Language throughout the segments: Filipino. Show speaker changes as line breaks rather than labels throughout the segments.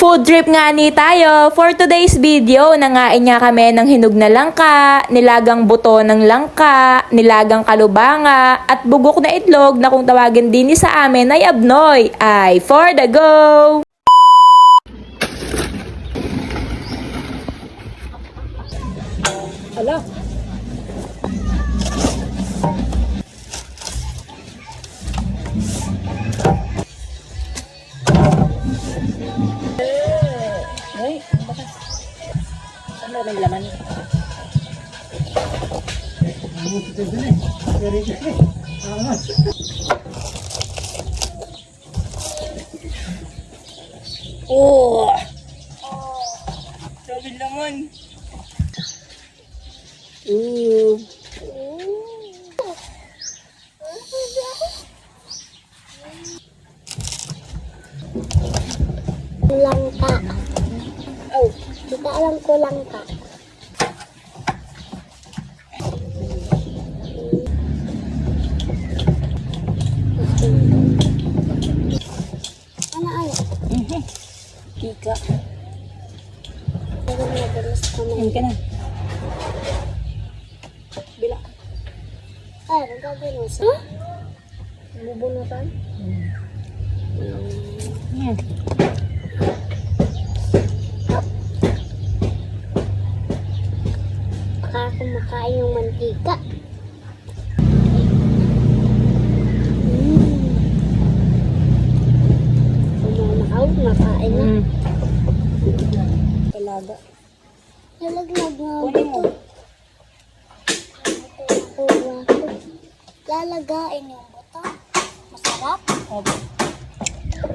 Food trip nga ni tayo. For today's video, nangain nga kami ng hinog na langka, nilagang buto ng langka, nilagang kalubanga, at bugok na itlog na kung tawagin din sa amin ay abnoy. Ay, for the go! Ala. Ay, baka. Ano may laman? Oh! Sabi laman.
Langka. Oh, kita alam ko langka. Ano?
Kika.
Pero madalas ko na.
Ayun ka na. Bila.
Ay, nagkabunos. Huh? Bubunutan?
Yan.
Baka ako makain yung mantika. Kumamakaw, makain na.
Talaga.
Nalaglag nga
Kunin mo.
Lalagain yung buto. Masarap.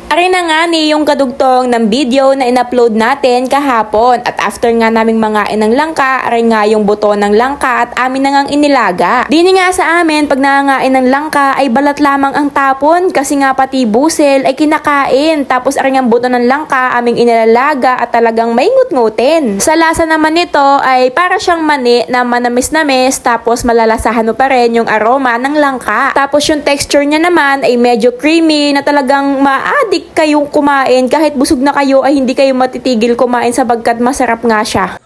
Ari na nga ni yung kadugtong ng video na in-upload natin kahapon at after nga naming mangain ng langka, ari nga yung buto ng langka at amin na ngang inilaga. Dini nga sa amin pag nangangain ng langka ay balat lamang ang tapon kasi nga pati busel ay kinakain tapos ari nga buto ng langka aming inilalaga at talagang may ngut-ngutin. Sa lasa naman nito ay para siyang mani na manamis-namis tapos malalasahan mo pa rin yung aroma ng langka. Tapos yung texture niya naman ay medyo creamy na talagang ma-addict kayong kumain kahit busog na kayo ay hindi kayo matitigil kumain sabagkat masarap nga siya.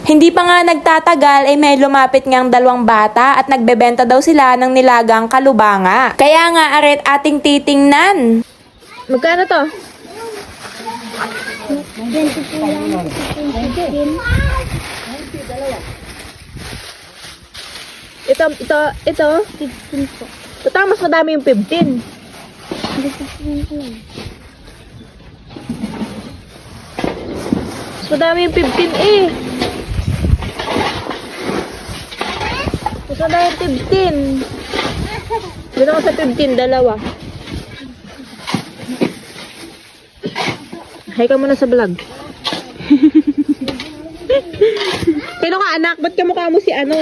Hindi pa nga nagtatagal ay may lumapit ngang dalawang bata at nagbebenta daw sila ng nilagang kalubanga. Kaya nga aret ating titingnan. Magkano to?
20 po lang. 15.
Ito.
15 po.
Ito mas madami yung 15.
Hindi 15 po lang.
Mas madami yung 15 eh. Mas madami yung 15. Dito ko sa 15, dalawa. Hay ka muna sa vlog. Pero ka anak, ba't kamukha mo si ano?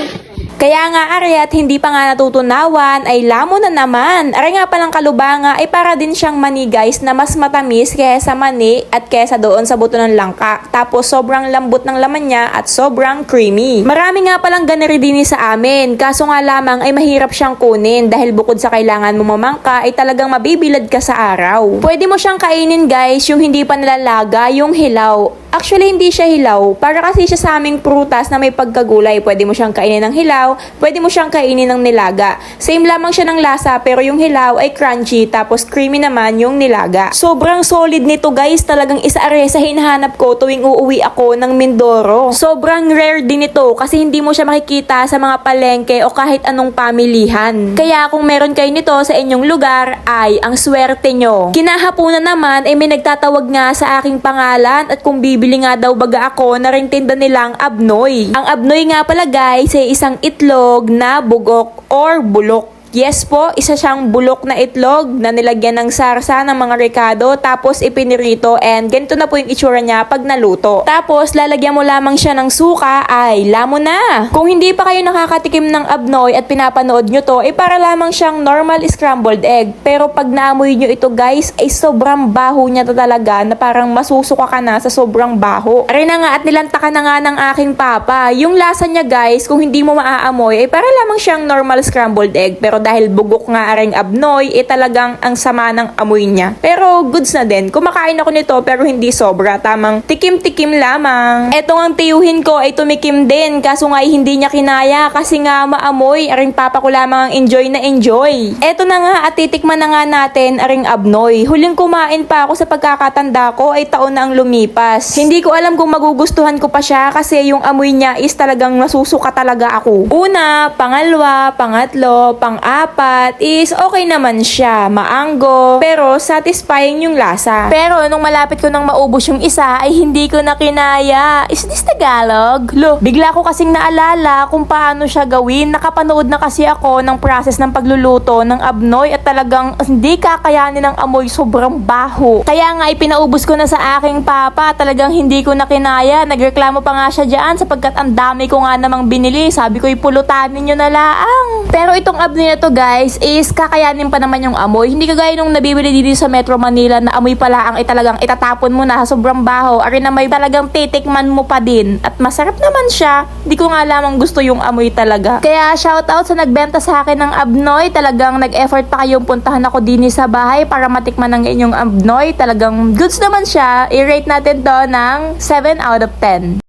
Kaya nga ari at hindi pa nga natutunawan ay lamon na naman. Ari nga palang kalubanga ay para din siyang mani guys na mas matamis kaysa mani at kaysa doon sa buto ng langka. Tapos sobrang lambot ng laman niya at sobrang creamy. Marami nga palang ganari din sa amin. Kaso nga lamang ay mahirap siyang kunin dahil bukod sa kailangan mo mamangka ay talagang mabibilad ka sa araw. Pwede mo siyang kainin guys yung hindi pa nalalaga, yung hilaw. Actually, hindi siya hilaw. Para kasi siya sa aming prutas na may pagkagulay. Pwede mo siyang kainin ng hilaw, pwede mo siyang kainin ng nilaga. Same lamang siya ng lasa, pero yung hilaw ay crunchy, tapos creamy naman yung nilaga. Sobrang solid nito guys. Talagang isa are sa hinahanap ko tuwing uuwi ako ng Mindoro. Sobrang rare din ito kasi hindi mo siya makikita sa mga palengke o kahit anong pamilihan. Kaya kung meron kayo nito sa inyong lugar, ay ang swerte nyo. Kinahapunan naman ay may nagtatawag nga sa aking pangalan at kung bibili nga daw baga ako na rin tinda nilang abnoy. Ang abnoy nga pala guys ay isang itlog na bugok or bulok. Yes po, isa siyang bulok na itlog na nilagyan ng sarsa ng mga rekado tapos ipinirito and ganito na po yung itsura niya pag naluto. Tapos lalagyan mo lamang siya ng suka ay lamon na. Kung hindi pa kayo nakakatikim ng abnoy at pinapanood nyo to, para lamang siyang normal scrambled egg. Pero pag naamoy nyo ito guys, ay sobrang baho niya talaga na parang masusuka ka na sa sobrang baho. Aray na nga at nilantakan na nga ng aking papa. Yung lasa niya guys, kung hindi mo maaamoy, ay para lamang siyang normal scrambled egg. Pero dahil bugok nga aring abnoy, talagang ang sama ng amoy niya. Pero goods na din. Kumakain ako nito pero hindi sobra. Tamang tikim-tikim lamang. Etong ang tiyuhin ko ay tumikim din. Kaso nga ay hindi niya kinaya kasi nga maamoy. Aring papa ko lamang ang enjoy na enjoy. Eto na nga at titikman na nga natin aring abnoy. Huling kumain pa ako sa pagkakatanda ko ay taon na ang lumipas. Hindi ko alam kung magugustuhan ko pa siya kasi yung amoy niya is talagang nasusuka talaga ako. Una, pangalawa, pangatlo, pang-apat is okay naman siya. Maanggo, pero satisfying yung lasa. Pero nung malapit ko nang maubos yung isa ay hindi ko na kinaya. Is this Tagalog? Lo, bigla ko kasing naalala kung paano siya gawin. Nakapanood na kasi ako ng process ng pagluluto ng abnoy at talagang hindi kakayanin ng amoy, sobrang baho. Kaya nga ipinaubos ko na sa aking papa. Talagang hindi ko na kinaya. Nagreklamo pa nga siya dyan sapagkat ang dami ko nga namang binili. Sabi ko ipulutanin nyo na laang. Pero itong abnoy na to guys is kakayanin pa naman yung amoy. Hindi kagaya nung nabibili dito sa Metro Manila na amoy pala ang talagang itatapon mo na sa sobrang baho. Ari na may talagang titikman mo pa din. At masarap naman siya. Hindi ko nga lamang gusto yung amoy talaga. Kaya shoutout sa nagbenta sa akin ng abnoy. Talagang nag-effort pa kayong puntahan ako din sa bahay para matikman ng inyong abnoy. Talagang goods naman siya. I-rate natin to ng 7 out of 10.